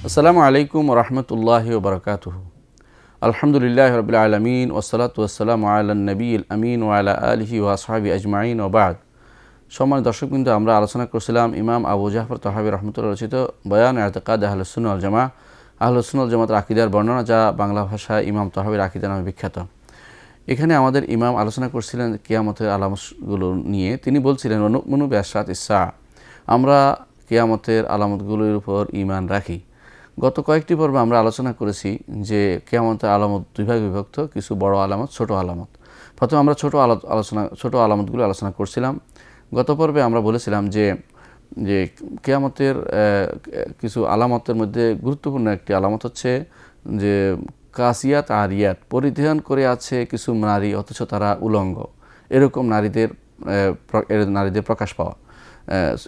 আসসালামু আলাইকুম রহমতুল্লাহি ওবরাকাতুহু। আলহামদুলিল্লাহ রবিল আলমিন ওসলাতু ওয়াসসালামু আলা নবীল আমিন ওয়া আলা আলিহি ওয়া আসহাবি আজমাইন ওয়া বা'দ। সম্মানিত দর্শকবৃন্দ, আমরা আলোচনা করছিলাম ইমাম আবু জাফর তাহাবী রহমতুল্লাহ রচিত বয়ান ইতিকাদ আহলুস সুন্নাহ ওয়াল জামাআহ, আহলুস সুন্নাহ ওয়াল জামাতের আকীদার বর্ণনা, যা বাংলা ভাষায় ইমাম তাহাবীর আকীদা নামে বিখ্যাত। এখানে আমাদের ইমাম আলোচনা করছিলেন কিয়ামতের আলামতগুলো নিয়ে। তিনি বলছিলেন, অনুমিনু বিআশরাতি ইস-সাআ, আমরা কিয়ামতের আলামতগুলোর উপর ঈমান রাখি। গত কয়েকটি পর্বে আমরা আলোচনা করেছি যে কিয়ামতের আলামত দুই ভাগে বিভক্ত, কিছু বড় আলামত, ছোট আলামত। প্রথমে আমরা ছোট আলামতগুলো আলোচনা করছিলাম। গত পর্বে আমরা বলেছিলাম যে যে কিয়ামতের কিছু আলামতের মধ্যে গুরুত্বপূর্ণ একটি আলামত হচ্ছে যে কাসিয়াত আরিয়াত, পরিধান করে আছে কিছু নারী অথচ তারা উলঙ্গ, এরকম নারীদের প্রকাশ পাওয়া।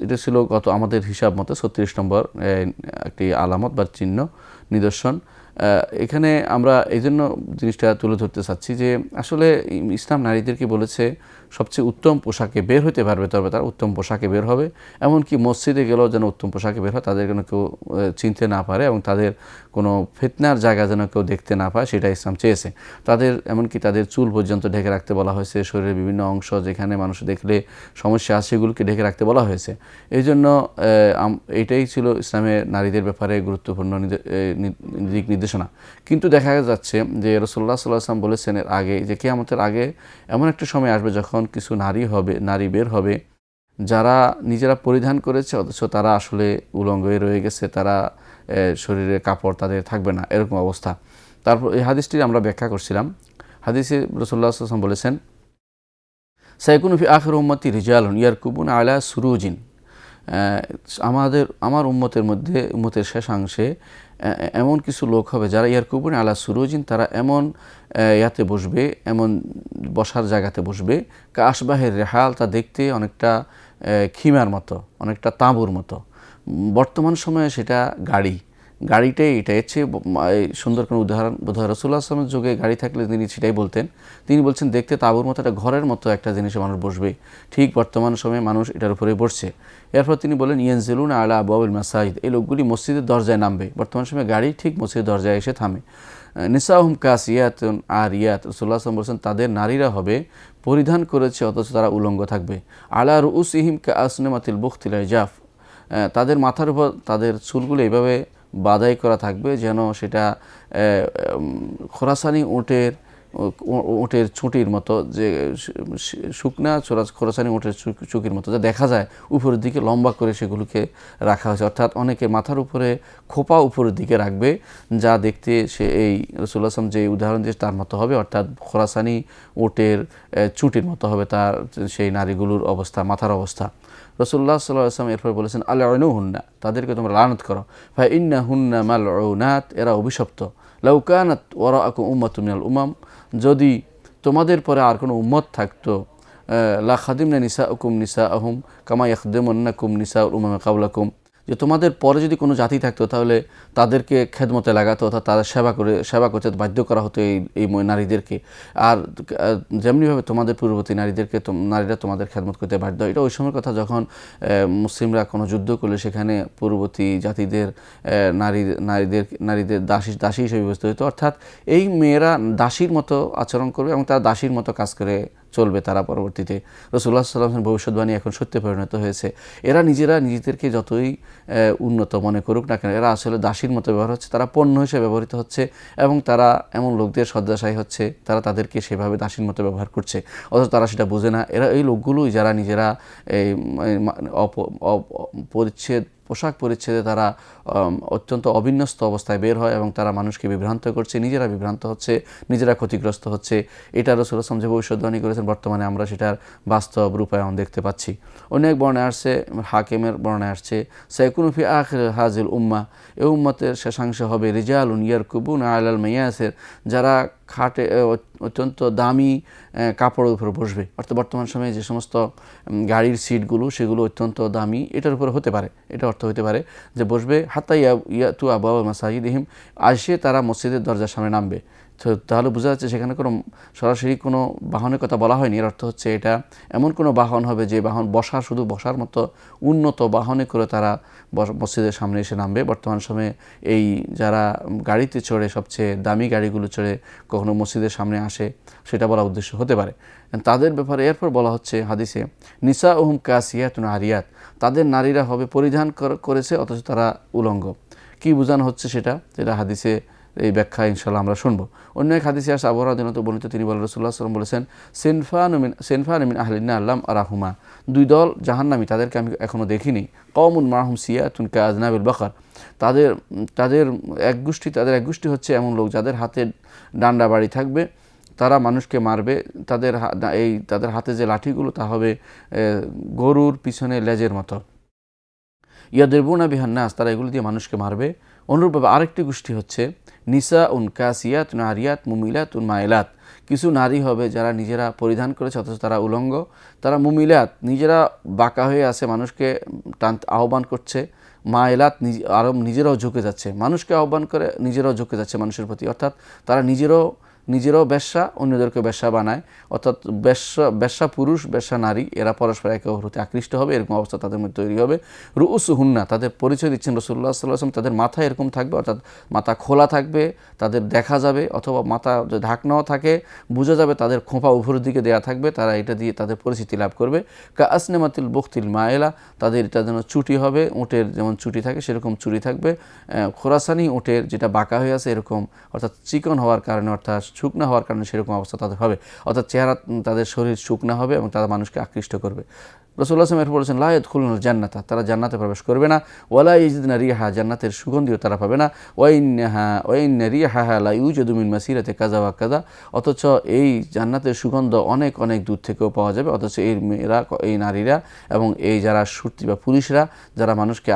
এটা ছিল গত আমাদের হিসাব মতো 36 নম্বর একটি আলামত বা চিহ্ন, নিদর্শন। এখানে আমরা এই জন্য জিনিসটা তুলে ধরতে চাচ্ছি যে আসলে ইসলাম নারীদেরকে বলেছে সবচেয়ে উত্তম পোশাকে বের হতে পারবে, তবে তারা উত্তম পোশাকে বের হবে। এমনকি মসজিদে গেলেও যেন উত্তম পোশাকে বের হয়, তাদের যেন কেউ চিনতে না পারে এবং তাদের কোনো ফিতনার জায়গা যেন কেউ দেখতে না পায়, সেটা ইসলাম চেয়েছে। এমনকি তাদের চুল পর্যন্ত ঢেকে রাখতে বলা হয়েছে। শরীরের বিভিন্ন অংশ যেখানে মানুষ দেখলে সমস্যা আছে সেগুলোকে ঢেকে রাখতে বলা হয়েছে। এই জন্য এইটাই ছিল ইসলামের নারীদের ব্যাপারে গুরুত্বপূর্ণ দিক নির্দেশনা। কিন্তু দেখা যাচ্ছে যে রাসূলুল্লাহ সাল্লাল্লাহু আলাইহি ওয়াসাল্লাম বলেছেন এর আগে যে কিয়ামতের আগে এমন একটা সময় আসবে যখন কিছু নারী বের হবে যারা নিজেরা পরিধান করেছে অথচ তারা আসলে উলঙ্গ হয়ে রয়ে গেছে, তারা শরীরে কাপড় তাদের থাকবে না, এরকম অবস্থা। তারপর এই হাদিসটি আমরা ব্যাখ্যা করছিলাম। হাদিসে রাসূলুল্লাহ সাল্লাল্লাহু আলাইহি ওয়াসাল্লাম বলেছেন, সাইকুনু ফি আখির উম্মতি রিজালুন ইয়ারকুবুনা আলা সুরুজিন, আমার উম্মতের শেষাংশে এমন কিছু লোক হবে যারা ইয়ারকুবুন আলা সুরুজিন, তারা এমন ইয়াতে বসবে, এমন বসার জায়গাতে বসবে, কা আশবাহের রেহাল, তা দেখতে অনেকটা খিমার মতো, অনেকটা তাঁবুর মতো। বর্তমান সময়ে সেটা গাড়িটাই এটা। এর চেয়ে সুন্দর কোনো উদাহরণ বোধহয় রাসূলুল্লাহ সাল্লাল্লাহু আলাইহি ওয়াসাল্লামের যুগে গাড়ি থাকলে তিনি সেটাই বলতেন। তিনি বলছেন দেখতে তাঁবুর মতো, একটা ঘরের মতো একটা জিনিসে মানুষ বসবে। ঠিক বর্তমান সময়ে মানুষ এটার উপরে বসছে। এরপর তিনি বলেন, ইয়ানজিলুনা আলা আবওয়াবিল মাসাজিদ, এই লোকগুলি মসজিদের দরজায় নামবে। বর্তমান সময়ে গাড়ি ঠিক মসজিদের দরজায় এসে থামে। নিসাউহুম কাসিয়াতুন আরিয়াত, রাসূলুল্লাহ সাল্লাল্লাহু আলাইহি ওয়াসাল্লাম বলেছেন তাদের নারীরা হবে পরিধান করেছে অথচ তারা উলঙ্গ থাকবে। আলা রুউসিহিম কাআসনামাতিল বুখতিল ইজাফ, তাদের মাথার উপর তাদের চুলগুলো এইভাবে বাঁধাই করা থাকবে যেন সেটা খোরাসানি উটের চুঁটির মতো, যে শুকনা খোরাসানি উটের চুকির মতো, যা দেখা যায় উপরের দিকে লম্বা করে সেগুলোকে রাখা হয়েছে। অর্থাৎ অনেকে মাথার উপরে খোপা উপরের দিকে রাখবে, যা দেখতে সে এই রাসূলুল্লাহ সাল্লাল্লাহু আলাইহি ওয়াসাল্লাম যে উদাহরণ দিয়েছে তার মতো হবে। অর্থাৎ খোরাসানি উটের চুঁটির মতো হবে তার সেই নারীগুলোর অবস্থা, মাথার অবস্থা। রাসূলুল্লাহ সাল্লাল্লাহু আলাইহি ওয়াসাল্লাম এরপর বলেছেন, আলউনুহুন্না, তাদেরকে তোমরা লানত করো। ফা ইন্নাহুন্না মালউনাত, এরা অভিশপ্ত। লাউ কানাত ওয়ারাআকুম উম্মাতুম মিনাল উমাম, যদি তোমাদের পরে আর কোনো উম্মত থাকতো, লা খাদিমনা নিসাউকুম নিসাআহুম কামা ইয়াখদিমুন্নাকুম নিসাউল উমাম ক্বাবলাকুম, যে তোমাদের পরে যদি কোনো জাতি থাকতো তাহলে তাদেরকে খেদমতে লাগাতো, অর্থাৎ তারা সেবা করতে বাধ্য করা হতো এই নারীদেরকে। আর যেমনিভাবে তোমাদের পূর্ববর্তী নারীরা তোমাদের খেদমত করতে বাধ্য। এটা ওই সময়ের কথা যখন মুসলিমরা কোনো যুদ্ধ করলে সেখানে পূর্ববর্তী জাতিদের নারীদের দাসী হিসেবে ব্যবস্থা হতো। অর্থাৎ এই মেয়েরা দাসীর মতো আচরণ করবে এবং তারা দাসীর মতো কাজ করে চলবে তারা পরবর্তীতে। রাসূলুল্লাহ সাল্লাল্লাহু আলাইহি ওয়াসাল্লামের ভবিষ্যৎবাণী এখন সত্যে পরিণত হয়েছে। এরা নিজেদেরকে যতই উন্নত মনে করুক না কেন, এরা আসলে দাসীর মতো ব্যবহার হচ্ছে, তারা পণ্য হিসেবে ব্যবহৃত হচ্ছে এবং তারা এমন লোকদের শয্যাশায়ী হচ্ছে, তারা তাদেরকে সেভাবে দাসীর মতো ব্যবহার করছে, অথচ তারা সেটা বোঝে না। এই লোকগুলোই যারা নিজেরা এই পোশাক পরিচ্ছেদে তারা অত্যন্ত অবিন্যস্ত অবস্থায় বের হয় এবং তারা মানুষকে বিভ্রান্ত করছে, নিজেরা বিভ্রান্ত হচ্ছে, নিজেরা ক্ষতিগ্রস্ত হচ্ছে। এটা রাসূলুল্লাহ সাল্লাল্লাহু আলাইহি ওয়াসাল্লাম যে ভবিষ্যদ্বাণী করেছেন বর্তমানে আমরা সেটার বাস্তব রূপায়ণ দেখতে পাচ্ছি। অনেক বর্ণায় আসছে, হাকিমের বর্ণায় আসছে, সাইকুনু ফি আখির হাজিল উম্মাহ, এই উম্মতের শেষাংশে হবে রিজালুন ইয়ারকুবুনা আলাল মায়াসির, যারা খাটে অত্যন্ত দামি কাপড়ের উপর বসবে। অর্থাৎ বর্তমান সময়ে যে সমস্ত গাড়ির সিটগুলো সেগুলো অত্যন্ত দামি, এটার উপর হতে পারে, এটা অর্থ হতে পারে যে বসবে। হাত্তা ইয়াতু আবওয়াব মাসাজিদিহিম, আসে তারা মসজিদের দরজার সামনে নামবে। তাহলে বোঝা যাচ্ছে সেখানে কোনো সরাসরি কোনো বাহনের কথা বলা হয়নি। এর অর্থ হচ্ছে এটা এমন কোনো বাহন হবে যে বাহন শুধু বসার মতো উন্নত বাহনে করে তারা মসজিদের সামনে এসে নামবে। বর্তমান সময়ে এই যারা গাড়িতে চড়ে সবচেয়ে দামি গাড়িগুলো চড়ে কখনো মসজিদের সামনে আসে, সেটা বলা উদ্দেশ্য হতে পারে। তাদের ব্যাপারে এরপর বলা হচ্ছে হাদিসে, নিসা ওহুম কাসিয়াতুন আরিয়াত, তাদের নারীরা হবে পরিধান করেছে অথচ তারা উলঙ্গ। কি বোঝানো হচ্ছে সেটা হাদিসে এই ব্যাখ্যা ইনশাআল্লাহ আমরা শুনবো। অন্য এক হাদিসে আসে আবু হুরায়রা বর্ণিত, তিনি বলেন রাসূলুল্লাহ সাল্লাল্লাহু আলাইহি ওয়াসাল্লাম বলেছেন, সিনফান মিন আহলিন-নার লাম আরাহুমা, দুই দল জাহান্নামী, তাদেরকে আমি এখনো দেখিনি। কওমুন মাহুম সিয়াতুন কাআযনাবিল বাকার, তাদের এক গোষ্ঠী হচ্ছে এমন লোক যাদের হাতে ডান্ডা বাড়ি থাকবে, তারা মানুষকে মারবে। তাদের হাতে যে লাঠিগুলো তা হবে গরুর পিছনে লেজের মতো। ইয়াদরিবুনা বিহান নাস, তারা এগুলো দিয়ে মানুষকে মারবে। অনুরূপভাবে আরেকটি গোষ্ঠী হচ্ছে নিসা উন কাসিয়াতুন আরিয়াত মুমিলাতুন মাইলাত, কিছু নারী হবে যারা নিজেরা পরিধান করেছে অথচ তারা উলঙ্গ, তারা মুমিলাত, নিজেরা বাঁকা হয়ে আছে, মানুষকে আহ্বান করছে। মাইলাত, আরব নিজেরাও ঝুঁকে যাচ্ছে, মানুষকে আহ্বান করে নিজেরাও ঝুঁকে যাচ্ছে মানুষের প্রতি। অর্থাৎ তারা নিজেরাও বেশ্যা, অন্যদেরকে বেশ্যা বানায়। অর্থাৎ বেশ্যা পুরুষ, বেশ্যা নারী, এরা পরস্পর একে অপরের প্রতি আকৃষ্ট হবে, এরকম অবস্থা তাদের মধ্যে তৈরি হবে। রুউসুহুন্না, তাদের পরিচয় দিচ্ছেন রাসূলুল্লাহ সাল্লাল্লাহু আলাইহি ওয়াসাল্লাম, তাদের মাথা এরকম থাকবে, অর্থাৎ মাথা খোলা থাকবে, তাদের দেখা যাবে, অথবা মাথা যদি ঢাকনাও থাকে বোঝা যাবে তাদের খোঁপা উপরের দিকে দেওয়া থাকবে, তারা এটা দিয়ে তাদের পরিচিতি লাভ করবে। কা আসনেমাতিল বুখতিল মায়েলা, তাদের এটা যেন চুটি হবে, উটের যেমন চুটি থাকে সেরকম চুটি থাকবে। খোরাসানি উটের যেটা বাঁকা হয়ে আছে এরকম, অর্থাৎ চিকন হওয়ার কারণে, অর্থাৎ শুকনা হওয়ার কারণে সেরকম অবস্থা তাদের হবে, অর্থাৎ চেহারা, তাদের শরীর শুকনা হবে এবং তারা মানুষকে আকৃষ্ট করবে। রাসূলুল্লাহ সাল্লাল্লাহু আলাইহি ওয়াসাল্লাম বলেছেন, লা ইয়াদখুলুনাল জান্নাতা, তারা জান্নাতে প্রবেশ করবে না। ওয়ালা ইয়াজিদুনা রিহা, জান্নাতের সুগন্ধিও তারা পাবে না। ওয়াইন্না রিহাহা লা ইউজাদু মিন মাসিরাতি কাযা ওয়া কাযা, অথচ এই জান্নাতের সুগন্ধ অনেক অনেক দূর থেকেও পাওয়া যাবে। অথচ এই নারীরা এবং এই যারা শূরী বা পুলিশরা যারা মানুষকে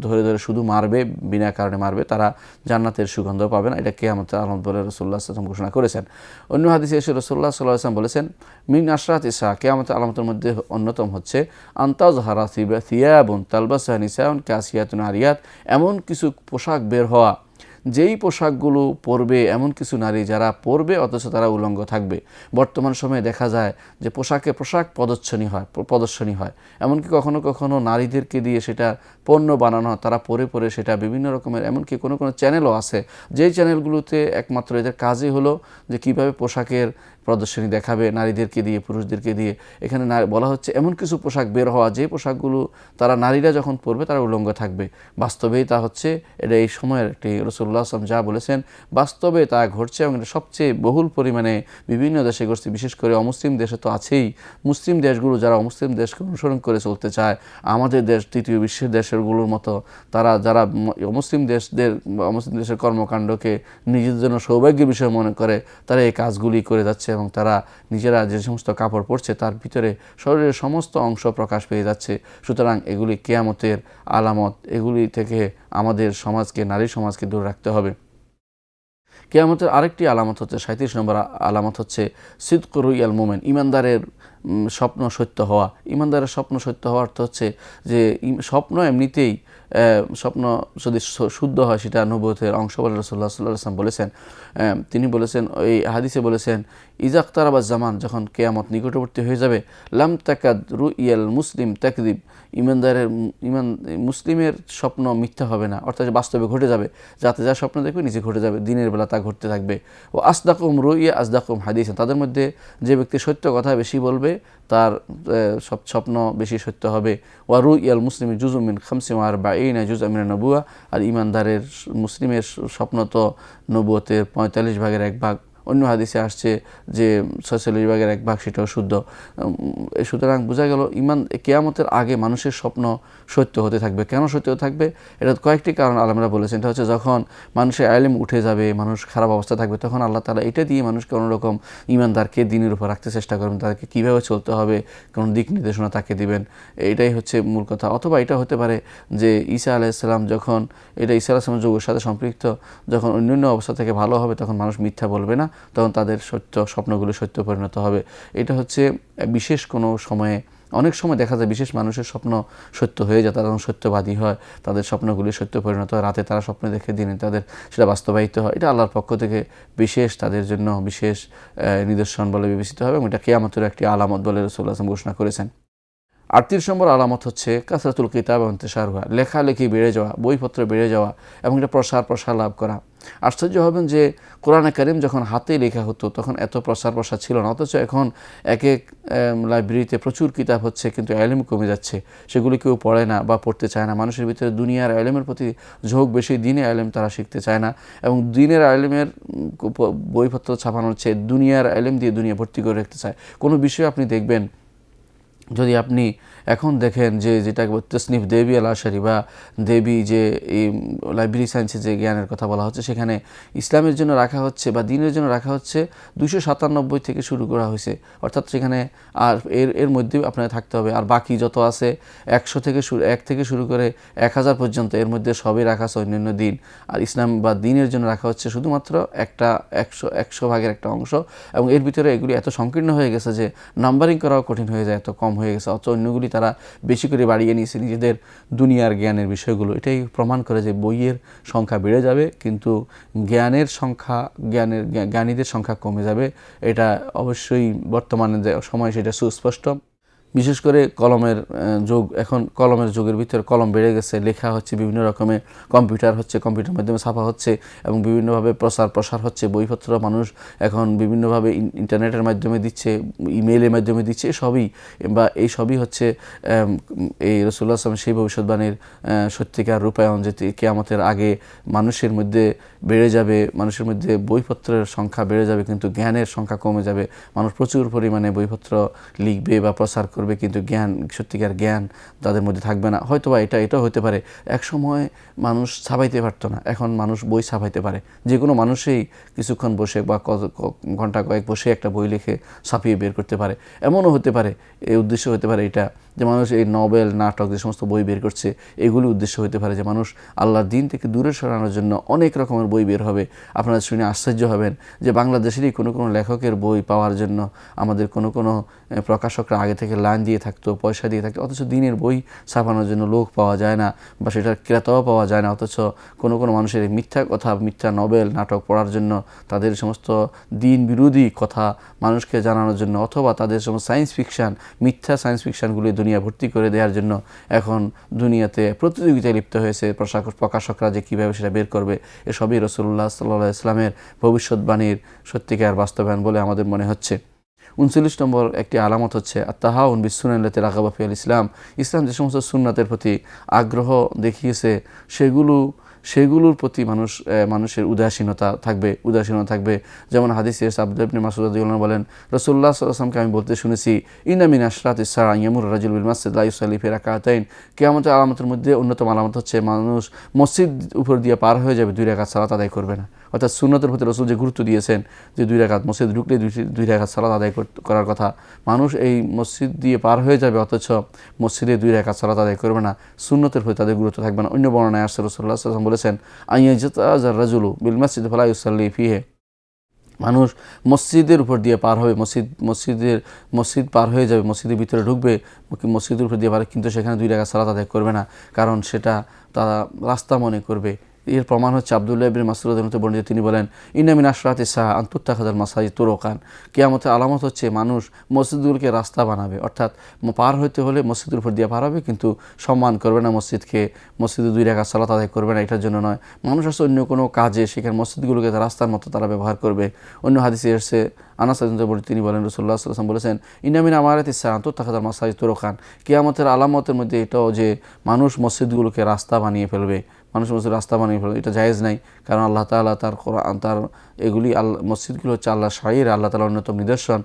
ধরে ধরে শুধু মারবে, বিনা কারণে মারবে, তারা জান্নাতের সুগন্ধ পাবে না। এটা কিয়ামতের আলামত বলে রাসূলুল্লাহ সাল্লাল্লাহু আলাইহি ওয়াসাল্লাম ঘোষণা করেছেন। অন্য হাদিসে এসে রাসূলুল্লাহ সাল্লাল্লাহু আলাইহি ওয়াসাল্লাম বলেছেন, মিন আশরাতিস সা, কিয়ামতের আলামতের মধ্যে অন্যতম হচ্ছে আনতাজহারা থিয়াবুন তালবাসুহা নিসাউন কাসিয়াতুন আরিয়াত, এমন কিছু পোশাক বের হওয়া, যেই পোশাকগুলো পরবে এমন কিছু নারী যারা পরবে অথচ তারা উলঙ্গ থাকবে। বর্তমান সময়ে দেখা যায় যে পোশাক প্রদর্শনী হয়, এমনকি কখনো কখনো নারীদেরকে দিয়ে সেটা পণ্য বানানো হয়, তারা পরে পরে সেটা বিভিন্ন রকমের, এমনকি কোনো কোনো চ্যানেলও আছে যেই চ্যানেলগুলোতে একমাত্র এদের কাজই হলো যে কীভাবে পোশাকের প্রদর্শনী দেখাবে নারীদেরকে দিয়ে, পুরুষদেরকে দিয়ে। এখানে বলা হচ্ছে এমন কিছু পোশাক বের হওয়া, যে পোশাকগুলো তারা নারীরা যখন পরবে তারা উলঙ্গ থাকবে। বাস্তবেই তা হচ্ছে, এটা এই সময়ের একটি রাসূলুল্লাহ সাল্লাল্লাহু আলাইহি ওয়াসাল্লাম যা বলেছেন বাস্তবে তা ঘটছে এবং এটা সবচেয়ে বহুল পরিমাণে বিভিন্ন দেশে ঘটছে। বিশেষ করে অমুসলিম দেশে তো আছেই। মুসলিম দেশগুলো যারা অমুসলিম দেশকে অনুসরণ করে চলতে চায়, আমাদের দেশ তৃতীয় বিশ্বের দেশেরগুলোর মতো, যারা অমুসলিম দেশের কর্মকাণ্ডকে নিজেদের জন্য সৌভাগ্যের বিষয় মনে করে, তারা এই কাজগুলি করে যাচ্ছে এবং তারা নিজেরা যে সমস্ত কাপড় পরছে তার ভিতরে শরীরের সমস্ত অংশ প্রকাশ পেয়ে যাচ্ছে। সুতরাং এগুলি কিয়ামতের আলামত, এগুলি থেকে আমাদের সমাজকে, নারী সমাজকে দূরে রাখতে হবে। কিয়ামতের আরেকটি আলামত হচ্ছে 37 নম্বর আলামত হচ্ছে সিদকু রুইয়াল মুমিন, ইমানদারের স্বপ্ন সত্য হওয়া। ইমানদারের স্বপ্ন সত্য হওয়ার অর্থ হচ্ছে যে স্বপ্ন এমনিতেই স্বপ্ন যদি শুদ্ধ হয় সেটা নবুয়তের অংশ বলে রাসূলুল্লাহ সাল্লাল্লাহু আলাইহি ওয়াসাল্লাম বলেছেন। তিনি বলেছেন, এই হাদিসে বলেছেন, ইজাকতারাবাজ জামান, যখন কিয়ামত নিকটবর্তী হয়ে যাবে, লাম তাকাদ রুইয়াল মুসলিম তাকদিব, মুসলিমের স্বপ্ন মিথ্যা হবে না, অর্থাৎ বাস্তবে ঘটে যাবে। যাতে যা স্বপ্ন দেখবে নিজে ঘটে যাবে, দিনের বেলা তা ঘটতে থাকবে। ও আসদাকুম রুইয়া আসদাকুম হাদিসা, তাদের মধ্যে যে ব্যক্তি সত্য কথা বেশি বলবে তার স্বপ্ন বেশি সত্য হবে। ওয়া রুইয়াল মুসলিম জুজুম মিন 45 জুজ মিনান নবুয়া, আর ইমানদারের মুসলিমের স্বপ্ন তো নবুয়তের 45 ভাগের 1 ভাগ। অন্য হাদিসে আসছে যে 46 ভাগের 1 ভাগ সেটাও শুদ্ধ। সুতরাং বোঝা গেল কিয়ামতের আগে মানুষের স্বপ্ন সত্য হতে থাকবে। কেন সত্য হতে থাকবে? এটা কয়েকটি কারণ আলেমরা বলেছেন। এটা হচ্ছে যখন মানুষের ইলম উঠে যাবে, মানুষ খারাপ অবস্থা থাকবে, তখন আল্লাহ তাআলা এটা দিয়ে মানুষকে অন্যরকম ইমানদারকে দিনের উপর রাখতে চেষ্টা করবেন, তাদেরকে কীভাবে চলতে হবে কোন দিক নির্দেশনা তাকে দিবেন। এটাই হচ্ছে মূল কথা। অথবা এটা হতে পারে যে ঈসা আলাইহিস সালাম যখন, এটা ঈসা আলাইহিস সালামের যুগের সাথে সম্পৃক্ত, যখন অন্যান্য অবস্থা থেকে ভালো হবে তখন মানুষ মিথ্যা বলবে না, তখন তাদের স্বপ্নগুলো সত্য পরিণত হবে। এটা হচ্ছে বিশেষ কোনো সময়ে অনেক সময় দেখা যায় বিশেষ মানুষের স্বপ্ন সত্য হয়ে যায়, তারা যখন সত্যবাদী হয়, তাদের স্বপ্নগুলি সত্য পরিণত হয়, রাতে তারা স্বপ্ন দেখে দিনে তাদের সেটা বাস্তবায়িত হয়। এটা আল্লাহর পক্ষ থেকে বিশেষ, তাদের জন্য বিশেষ নিদর্শন বলে বিবেচিত হবে এবং এটা কিয়ামতের একটি আলামত বলে রাসূলুল্লাহ সাল্লাল্লাহু আলাইহি ওয়াসাল্লাম ঘোষণা করেছেন। ৩৮ নম্বর আলামত হচ্ছে কাসরাতুল কিতাব ওয়া ইন্তিশারুহা, লেখালেখি বেড়ে যাওয়া, বইপত্র বেড়ে যাওয়া এবং এটা প্রসার লাভ করা। আশ্চর্য হবেন যে কোরআনে কারীম যখন হাতে লেখা হতো তখন এত প্রসার ছিল না, অথচ এখন এক এক লাইব্রেরিতে প্রচুর কিতাব হচ্ছে, কিন্তু ইলম কমে যাচ্ছে, সেগুলি কেউ পড়ে না বা পড়তে চায় না। মানুষের ভিতরে দুনিয়ার ইলমের প্রতি ঝোঁক বেশি, দিনের ইলম তারা শিখতে চায় না এবং দিনের ইলমের বইপত্র ছাপানো হচ্ছে, দুনিয়ার ইলম দিয়ে দুনিয়া ভর্তি করে রাখতে চায়। কোনো বিষয় আপনি দেখবেন, যদি আপনি এখন দেখেন যে যেটা তসনিফ দেবী আল আশারি বা দেবী যে এই লাইব্রেরি সায়েন্সে যে জ্ঞানের কথা বলা হচ্ছে, সেখানে ইসলামের জন্য রাখা হচ্ছে বা দিনের জন্য রাখা হচ্ছে 297 থেকে শুরু করা হয়েছে, অর্থাৎ সেখানে আর এর মধ্যে আপনার থাকতে হবে। আর বাকি যত আছে 1 থেকে শুরু করে 1000 পর্যন্ত, এর মধ্যে সবই রাখা আছে অন্যান্য দিন। আর ইসলাম বা দিনের জন্য রাখা হচ্ছে শুধুমাত্র একটা 100 ভাগের একটা অংশ, এবং এর ভিতরে এগুলি এত সংকীর্ণ হয়ে গেছে যে নাম্বারিং করাও কঠিন হয়ে যায়, এত কম হয়ে গেছে। অথচ অন্যগুলি তারা বেশি করে বাড়িয়ে নিয়েছে নিজেদের দুনিয়ার জ্ঞানের বিষয়গুলো। এটাই প্রমাণ করে যে বইয়ের সংখ্যা বেড়ে যাবে কিন্তু জ্ঞানের সংখ্যা, জ্ঞানীদের সংখ্যা কমে যাবে। এটা অবশ্যই বর্তমানে যে সময় সেটা সুস্পষ্ট। বিশেষ করে কলমের যুগ, এখন কলমের যুগের ভিতরে কলম বেড়ে গেছে, লেখা হচ্ছে বিভিন্ন রকমের, কম্পিউটার হচ্ছে, কম্পিউটার মাধ্যমে ছাপা হচ্ছে এবং বিভিন্নভাবে প্রসার হচ্ছে। বইপত্র মানুষ এখন বিভিন্নভাবে ইন্টারনেটের মাধ্যমে দিচ্ছে, ইমেইলের মাধ্যমে দিচ্ছে, এই সবই হচ্ছে এই রাসূলুল্লাহ সাল্লাল্লাহু আলাইহি ওয়াসাল্লাম সেই ভবিষ্যৎবাণীর সত্যিকার রূপায়ণ, যে কিয়ামতের আগে মানুষের মধ্যে বেড়ে যাবে, মানুষের মধ্যে বইপত্রের সংখ্যা বেড়ে যাবে কিন্তু জ্ঞানের সংখ্যা কমে যাবে। মানুষ প্রচুর পরিমাণে বইপত্র লিখবে বা প্রসার করবে কিন্তু সত্যিকার জ্ঞান তাদের মধ্যে থাকবে না। হয়তো বা এটাও হতে পারে, এক সময় মানুষ ছাপাইতে পারতো না, এখন মানুষ বই ছাপাইতে পারে। যে কোনো মানুষই কিছুক্ষণ বসে বা ঘন্টা কয়েক বসে একটা বই লিখে ছাপিয়ে বের করতে পারে। এমনও হতে পারে, এই উদ্দেশ্য হতে পারে এটা যে মানুষ এই নভেল, নাটক, যে সমস্ত বই বের করছে, এগুলি উদ্দেশ্য হতে পারে যে মানুষ আল্লাহর দিন থেকে দূরে সরানোর জন্য অনেক রকমের বই বের হবে। আপনারা শুনে আশ্চর্য হবেন যে বাংলাদেশেরই কোনো লেখকের বই পাওয়ার জন্য আমাদের কোনো প্রকাশকরা আগে থেকে লাইন দিয়ে থাকতো, পয়সা দিয়ে থাকতো, অথচ দিনের বই ছাপানোর জন্য লোক পাওয়া যায় না বা সেটার ক্রেতাও পাওয়া যায় না। অথচ কোনো মানুষের মিথ্যা কথা, মিথ্যা নভেল, নাটক পড়ার জন্য, তাদের সমস্ত দিন বিরোধী কথা মানুষকে জানানোর জন্য, অথবা তাদের সমস্ত মিথ্যা সায়েন্স ফিকশানগুলি দুনিয়া ভর্তি করে দেওয়ার জন্য এখন দুনিয়াতে প্রতিযোগিতায় লিপ্ত হয়েছে প্রকাশকরা যে কীভাবে সেটা বের করবে। এসবই রাসূলুল্লাহ সাল্লাল্লাহু আলাইহি ওয়াসাল্লামের ভবিষ্যৎবাণীর সত্যিকার বাস্তবায়ন বলে আমাদের মনে হচ্ছে। 39 নম্বর একটি আলামত হচ্ছে আত-তাহাউন বিস-সুনানিল্লাতী রাগাবা ফিহা ইসলাম। ইসলাম যে সমস্ত সুন্নাতের প্রতি আগ্রহ দেখিয়েছে সেগুলোর প্রতি মানুষের উদাসীনতা থাকবে। যেমন হাদিসে আব্দুল্লাহ ইবনে মাসউদ রাদিয়াল্লাহু আনহু বলেন, রাসূলুল্লাহ সাল্লাল্লাহু আলাইহি ওয়াসাল্লামকে আমি বলতে শুনেছি, ইন্না মিন আশরাতিস সাআ ইয়ামুরু রাজুলু বিল মাসজিদ লা ইউসাল্লি ফি রাকাতাইন। কিয়ামতের আলামতের মধ্যে অন্যতম আলামত হচ্ছে মানুষ মসজিদ উপর দিয়ে পার হয়ে যাবে, 2 রাকাত সালাত আদায় করবে না। অর্থাৎ সুন্নতের প্রতি রাসূল যে গুরুত্ব দিয়েছেন যে 2 রাকাত মসজিদ ঢুকলে 2 রাকাত সালাত আদায় করার কথা, মানুষ এই মসজিদ দিয়ে পার হয়ে যাবে অথচ মসজিদে 2 রাকাত সালাত আদায় করবে না। সুন্নতের প্রতি তাদের গুরুত্ব থাকবে না। অন্য বর্ণনায় আসছে রাসূলুল্লাহ সাল্লাল্লাহু আলাইহি ওয়াসাল্লাম বলেছেন, আইয়াজাতাজার রাজুলু বিল মাসজিদ ফালা ইউসাল্লি ফিহি। মানুষ মসজিদের উপর দিয়ে পার হবে, মসজিদ পার হয়ে যাবে, মসজিদের ভিতরে ঢুকবে, মসজিদের উপর দিয়ে পার, কিন্তু সেখানে 2 রাকাত সালাত আদায় করবে না, কারণ সেটা তারা রাস্তা মনে করবে। এর প্রমাণ হচ্ছে আব্দুল্লাহ ইবনে মাসউদ রাদিয়াল্লাহু আনহু বর্ণিত, তিনি বলেন, ইন্না মিন আশরাতিস সাআ আন তুত্তাখাযাল মাসাজিদ তুরুকান। কিয়ামতের আলামত হচ্ছে মানুষ মসজিদগুলোকে রাস্তা বানাবে, অর্থাৎ পার হইতে হলে মসজিদের উপর দিয়ে পার হবে কিন্তু সম্মান করবে না মসজিদকে, মসজিদে 2 রাকাত সালাত আদায় করবে না, এটার জন্য নয়। মানুষ আসলে অন্য কোনো কাজে সেখানে মসজিদগুলোকে রাস্তার মতো তারা ব্যবহার করবে। অন্য হাদিসে এসেছে, আনাস রাদিয়াল্লাহু আনহু তিনি বলেন, রাসূলুল্লাহ সাল্লাল্লাহু আলাইহি ওয়াসাল্লাম বলেছেন, ইন্না মিন আমারাতিস সাআ আন তুত্তাখাযাল মাসাজিদ তুরুকান। কিয়ামতের আলামতের মধ্যে এটাও যে মানুষ মসজিদগুলোকে রাস্তা বানিয়ে ফেলবে, রাস্তা বানিয়ে ফেলবে। এটা জায়েজ নাই, কারণ আল্লাহ তাআলা তার কোরআন, তার এগুলি মসজিদগুলো হচ্ছে আল্লাহর শাইর, আল্লাহ তাআলার অন্যতম নিদর্শন।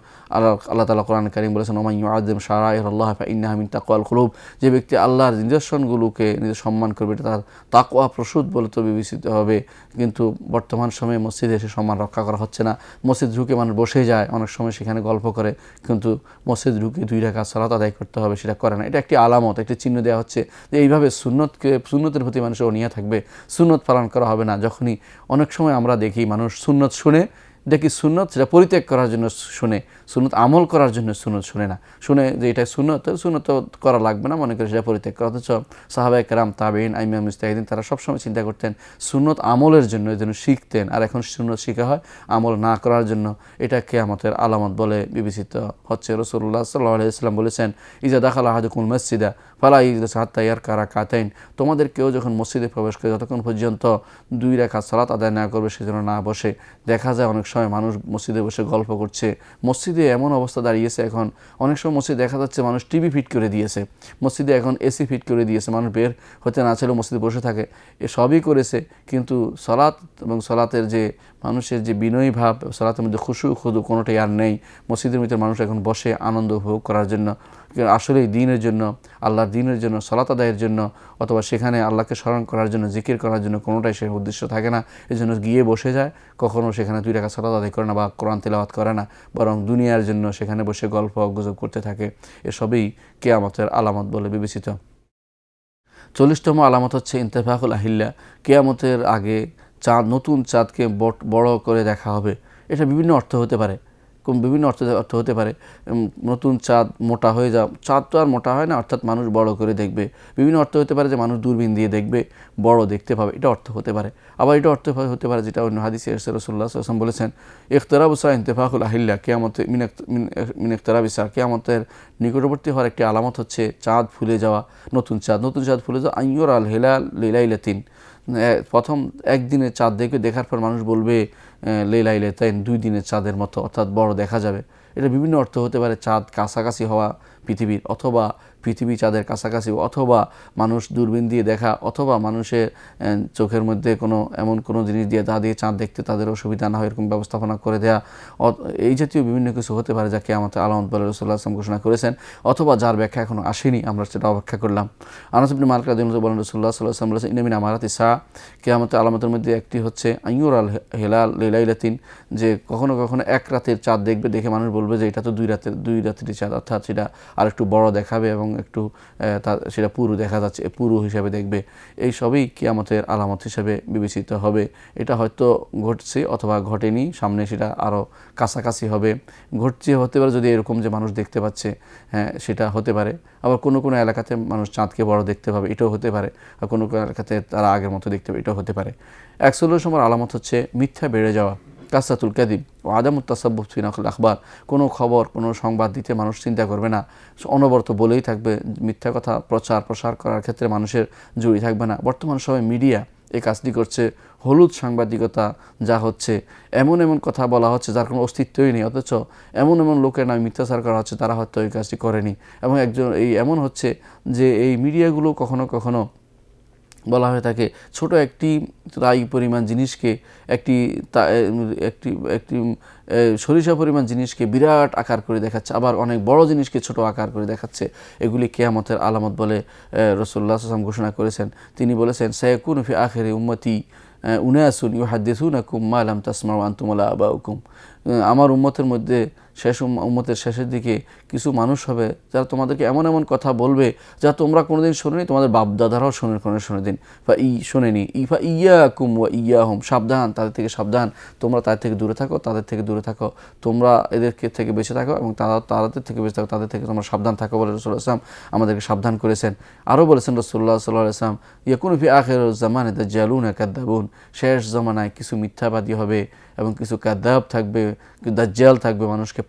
আল্লাহ তাআলা কোরআন কারীম বলেছেন, ওমান ইউআযযিম শাআইরাল্লাহি ফাইন্নাহা মিন তাকওয়াল কুলুব। যে ব্যক্তি আল্লাহর নিদর্শনগুলোকে সম্মান করবে এটা তার তাকওয়া প্রসূত বলে তো বিবেচিত হবে। কিন্তু বর্তমান সময়ে মসজিদে এসে সম্মান রক্ষা করা হচ্ছে না। মসজিদ ঢুকে মানুষ বসে যায়, অনেক সময় সেখানে গল্প করে, কিন্তু মসজিদ ঢুকে 2 রাকাত সালাত আদায় করতে হবে সেটা করে না। এটা একটি আলামত, একটি চিহ্ন দেওয়া হচ্ছে যে এইভাবে সুন্নতের প্রতি মানুষের অনীহা থাকবে, সুন্নত পালন করা হবে না। যখনই অনেক সময় আমরা দেখি মানুষ সুন্নত শুনে এটা কি সুন্নত, সেটা পরিত্যাগ করার জন্য শুনে, সুন্নত আমল করার জন্য সুন্নত শুনে না, শুনে যে এটা সুন্নত, সুন্নত করা লাগবে না মনে করে সেটা পরিত্যাগ করা। অথচ সাহাবায়ে কেরাম, তাবেঈন, আইম্মা মুজতাহিদিন তারা সবসময় চিন্তা করতেন সুন্নত আমলের জন্য, এই জন্য শিখতেন। আর এখন সুন্নত শিখা হয় আমল না করার জন্য, এটা কিয়ামতের আলামত বলে বিবেচিত হচ্ছে। রাসূলুল্লাহ সাল্লাল্লাহু আলাইহি ওয়াসাল্লাম বলেছেন, ইজা দাখালা আহাদুকুমুল মাসজিদা ফালা ইয়াজলিস হাত্তা ইয়ারকা রাকাতাইন, তোমাদের কেউ যখন মসজিদে প্রবেশ করে যতক্ষণ পর্যন্ত 2 রাকাত সালাত আদায় না করবে সেজন্য না বসে। দেখা যায় অনেক সময় মানুষ মসজিদে বসে গল্প করছে। মসজিদে এমন অবস্থা দাঁড়িয়েছে এখন, অনেক সময় মসজিদে দেখা যাচ্ছে মানুষ টিভি ফিট করে দিয়েছে, মসজিদে এখন এসি ফিট করে দিয়েছে, মানুষ বের হতে না চাইলেও মসজিদে বসে থাকে। এ সবই করেছে, কিন্তু সালাত এবং সালাতের যে মানুষের যে বিনয়ী ভাব, সালাতের মধ্যে খুশু খুদু কোনোটাই আর নেই। মসজিদের ভিতরে মানুষ এখন বসে আনন্দ উপভোগ করার জন্য, আসলেই দিনের জন্য, আল্লাহর দিনের জন্য, সালাত আদায়ের জন্য, অথবা সেখানে আল্লাহকে স্মরণ করার জন্য, জিকির করার জন্য কোনোটাই সে উদ্দেশ্য থাকে না। এই জন্য গিয়ে বসে যায়, কখনও সেখানে 2 রাকাত সালাত আদায় করে না বা কোরআন তিলাওয়াত করে না, বরং দুনিয়ার জন্য সেখানে বসে গল্প গুজব করতে থাকে। এসবই কিয়ামতের আলামত বলে বিবেচিত। 40তম আলামত হচ্ছে ইন্তেফাকুল আহিল্লা, কিয়ামতের আগে চাঁদ, নতুন চাঁদকে বড় করে দেখা হবে। এটা বিভিন্ন অর্থ হতে পারে, বিভিন্ন অর্থ হতে পারে। নতুন চাঁদ মোটা হয়ে যাওয়া, চাঁদ তো আর মোটা হয় না, অর্থাৎ মানুষ বড় করে দেখবে। বিভিন্ন অর্থ হতে পারে যে মানুষ দূরবীন দিয়ে দেখবে, বড় দেখতে পাবে, এটা অর্থ হতে পারে। আবার এটা অর্থ হতে পারে যেটা অন্য হাদিসে রাসূলুল্লাহ সাল্লাল্লাহু আলাইহি ওয়াসাল্লাম বলেছেন, ইখতিরাবু সা ইন্তেফাকুল আহিল্লা, কিয়ামতে মিন ইখতিরাবিসা, কিয়ামতের নিকটবর্তী হওয়ার একটি আলামত হচ্ছে চাঁদ ফুলে যাওয়া, নতুন চাঁদ ফুলে যাওয়া। আইয়ুর আল হেলাল লিলাইলাতিন, প্রথম একদিনের চাঁদ দেখবে, দেখার পর মানুষ বলবে লাইলাতাইন, 2 দিনের চাঁদের মতো, অর্থাৎ বড় দেখা যাবে। এটা বিভিন্ন অর্থ হতে পারে, চাঁদ কাছাকাছি হওয়া পৃথিবীর, অথবা পৃথিবী চাঁদের কাছাকাছি, অথবা মানুষ দূরবীন দিয়ে দেখা, অথবা মানুষের চোখের মধ্যে এমন কোনো জিনিস দিয়ে তা দিয়ে চাঁদ দেখতে তাদের অসুবিধা না হয় এরকম ব্যবস্থাপনা করে দেয়া। এই জাতীয় বিভিন্ন কিছু হতে পারে যা কিয়ামতের আলামত বলে রাসূলুল্লাহ সাল্লাল্লাহু আলাইহি ওয়াসাল্লাম ঘোষণা করেছেন, অথবা যার ব্যাখ্যা এখনো আসেনি, আমরা সেটা অপেক্ষা করলাম। আনাস ইবনে মালিক রাদিয়াল্লাহু আনহু বলেন, রাসূলুল্লাহ সাল্লাল্লাহু আলাইহি ওয়াসাল্লাম বলেছেন, ইন্না মিন আমারাতিস সা, কিয়ামতের আলামতের মধ্যে একটি হচ্ছে আইয়ুর আল হেলাল লিলাইলাতিন, যে কখনো কখনো 1 রাতের চাঁদ দেখবে, দেখে মানুষ বলবে যে এটা তো 2 রাতের চাঁদ, অর্থাৎ সেটা আর একটু বড় দেখাবে এবং একটু সেটা পুরো দেখা যাচ্ছে, পুরো হিসাবে দেখবে। এই সবই কিয়ামতের আলামত হিসাবে বিবেচিত হবে। এটা হয়তো ঘটছে অথবা ঘটেনি, সামনে সেটা আরও কাছাকাছি হবে। ঘটছে হতে পারে যদি এরকম যে মানুষ দেখতে পাচ্ছে, হ্যাঁ সেটা হতে পারে। আবার কোনো কোনো এলাকাতে মানুষ চাঁদকে বড় দেখতে পাবে, এটাও হতে পারে। আর কোনো কোনো এলাকাতে তারা আগের মতো দেখতে পাবে, এটাও হতে পারে। 41 নম্বর আলামত হচ্ছে মিথ্যা বেড়ে যাওয়া, কাসরাতুল কাযিব ও আদামুত তাসাব্বুত ফি নাকল আখবার, কোনো খবর, কোনো সংবাদ দিতে মানুষ চিন্তা করবে না, অনবরত বলেই থাকবে, মিথ্যা কথা প্রসার করার ক্ষেত্রে মানুষের জড়িয়ে থাকবে না। বর্তমান সময় মিডিয়া এই কাজটি করছে, হলুদ সাংবাদিকতা যা হচ্ছে, এমন এমন কথা বলা হচ্ছে যার কোনো অস্তিত্বই নেই, অথচ এমন এমন লোকের নামে মিথ্যাচার করা হচ্ছে, তারা হয়তো এই কাজটি করেনি। এবং এমন হচ্ছে যে এই মিডিয়াগুলো কখনো কখনো বলা হয়ে থাকে ছোট একটি রাই পরিমাণ জিনিসকে, একটি সরিষা পরিমাণ জিনিসকে বিরাট আকার করে দেখাচ্ছে, আবার অনেক বড় জিনিসকে ছোট আকার করে দেখাচ্ছে। এগুলি কিয়ামতের আলামত বলে রাসূলুল্লাহ সাল্লাল্লাহু আলাইহি ওয়াসাল্লাম ঘোষণা করেছেন। তিনি বলেছেন, সায়াকুনু ফি আখিরি উম্মতি উনাসুন ইউহাদ্দিসুনাকুম মা লাম তাসমাউ আনতুম ওয়ালা আবাউকুম, আমার উম্মতের মধ্যে উম্মতের শেষের দিকে কিছু মানুষ হবে যারা তোমাদেরকে এমন এমন কথা বলবে যা তোমরা কোনোদিন শোনোনি, তোমাদের বাপদাদারাও শোনেনি, বা শোনেনি। ইফা ইয়াকুম ওয়া ইয়াহুম, সাবধান, তাদের থেকে সাবধান, তোমরা তাদের থেকে দূরে থাকো, তাদের থেকে দূরে থাকো, তোমরা এদেরকে থেকে বেঁচে থাকো এবং তাদের থেকে বেঁচে থাকো, তাদের থেকে তোমরা সাবধান থাকো বলে রাসূলুল্লাহ সাল্লাল্লাহু আলাইহি ওয়াসাল্লাম আমাদেরকে সাবধান করেছেন। আরও বলেছেন রাসূলুল্লাহ সাল্লাল্লাহু আলাইহি ওয়াসাল্লাম, ইয়াকুনু ফি আখিরিজ জামানে দাজ্জালুনা কাযযাবুন, শেষ জামানায় কিছু মিথ্যাবাদী হবে এবং কিছু কাযযাব থাকবে, দাজ্জাল থাকবে, মানুষকে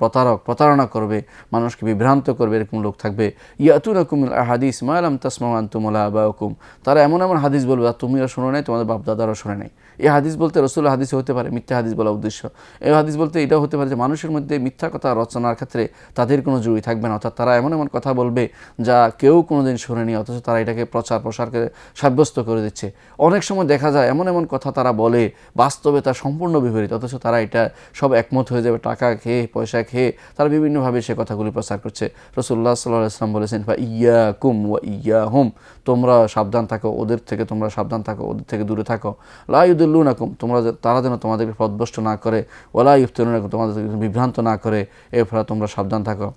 প্রতারণা করবে, মানুষকে বিভ্রান্ত করবে, এরকম লোক থাকবে। ইয়াতুনাকুম মিনাল আহাদিস মা লাম তাসমাউ আনতুম ওয়ালা আবাউকুম, তারা এমন এমন হাদিস বলবে যা তোমরা শোনো নাই, তোমাদের বাপদাদারাও শোনে নাই। এই হাদিস বলতে রাসূলের হাদিসে হতে পারে মিথ্যা হাদিস বলা উদ্দেশ্য। এই হাদিস বলতে এটাও হতে পারে যে মানুষের মধ্যে মিথ্যা কথা রচনার ক্ষেত্রে তাদের কোনো জড়ি থাকবে না, অর্থাৎ তারা এমন এমন কথা বলবে যা কেউ কোনোদিন শোনেনি, অথচ তারা এটাকে প্রসার করে সাব্যস্ত করে দিচ্ছে। অনেক সময় দেখা যায় এমন এমন কথা তারা বলে, বাস্তবে তার সম্পূর্ণ বিপরীত, অথচ তারা এটা সব একমত হয়ে যাবে, টাকা খেয়ে পয়সা খেয়ে তারা বিভিন্নভাবে সে কথাগুলি প্রচার করছে। রাসূলুল্লাহ সাল্লাল্লাহু আলাইহি ওয়াসাল্লাম বলেছেন, ফা ইয়াকুম ওয়া ইয়াহুম, তোমরা সাবধান থাকো, ওদের থেকে তোমরা সাবধান থাকো, ওদের থেকে দূরে থাকো। লা ইউদিল্লুনাকুম, তারা যেন তোমাদেরকে পথভ্রষ্ট না করে, ওয়ালা ইফতিনুনাকুম, তোমাদেরকে বিভ্রান্ত না করে, এর ফলে তোমরা সাবধান থাকো।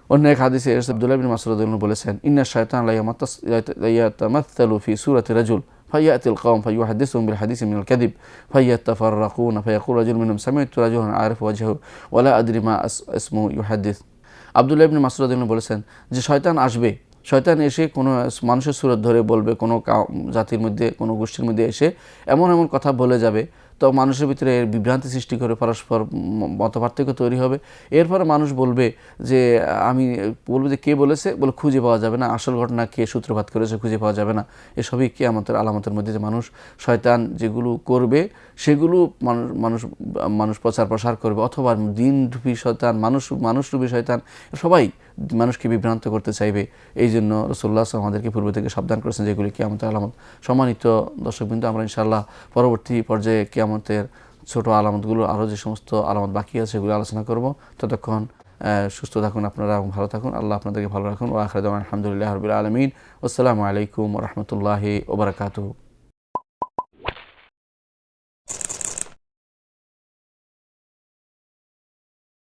অন্য এক হাদিসে আব্দুল্লাহ ইবনে মাসউদ রাদিয়াল্লাহু আনহু বলেছেন, ইন্না শায়তান লা ইয়াতামাসসালু ফি সূরাতি রাজুল فيأتي القوم فيحدثهم بالحديث من الكذب فيتفرقون فيقول رجل منهم سمعت رجلا أعرف وجهه ولا أدري ما اسمه يحدث আব্দুল্লাহ ইবনে মাসউদ রাদিয়াল্লাহু বলেছেন যে শয়তান আসবে, শয়তান এসে কোনো মানুষের সুরত ধরে বলবে, কোনো জাতির মধ্যে কোনো গোষ্ঠীর মধ্যে এসে এমন এমন কথা বলে যাবে, তো মানুষের ভিতরে বিভ্রান্তি সৃষ্টি করে পরস্পর মতপার্থক্য তৈরি হবে। এরপরে মানুষ বলবে যে বলবে যে কে বলেছে, বলে খুঁজে পাওয়া যাবে না, আসল ঘটনা কে সূত্রপাত করেছে খুঁজে পাওয়া যাবে না। এসবই কিয়ামতের আলামতের মধ্যে যে মানুষ শয়তান যেগুলো করবে সেগুলো মানুষ প্রচার প্রসার করবে, অথবা দিনরূপী শয়তান মানুষরূপী শয়তান সবাই মানুষকে বিভ্রান্ত করতে চাইবে। এই জন্য রাসূলুল্লাহ সাল্লাল্লাহু আলাইহি ওয়াসাল্লাম আমাদেরকে পূর্ব থেকে সাবধান করেছেন যেগুলি কিয়ামতের আলামত। সম্মানিত দর্শকবৃন্দ, আমরা ইনশাআল্লাহ পরবর্তী পর্যায়ে কিয়ামতের ছোট আলামতগুলো আরও যে সমস্ত আলামত বাকি আছে সেগুলো আলোচনা করব। ততক্ষণ সুস্থ থাকুন আপনারা এবং ভালো থাকুন। আল্লাহ আপনাদেরকে ভালো রাখুন। ওয়া আখিরু দাওয়ানা আলহামদুলিল্লাহি রাব্বিল আলামিন। আসসালামু আলাইকুম ওয়া রাহমাতুল্লাহি ওয়া বারাকাতুহু।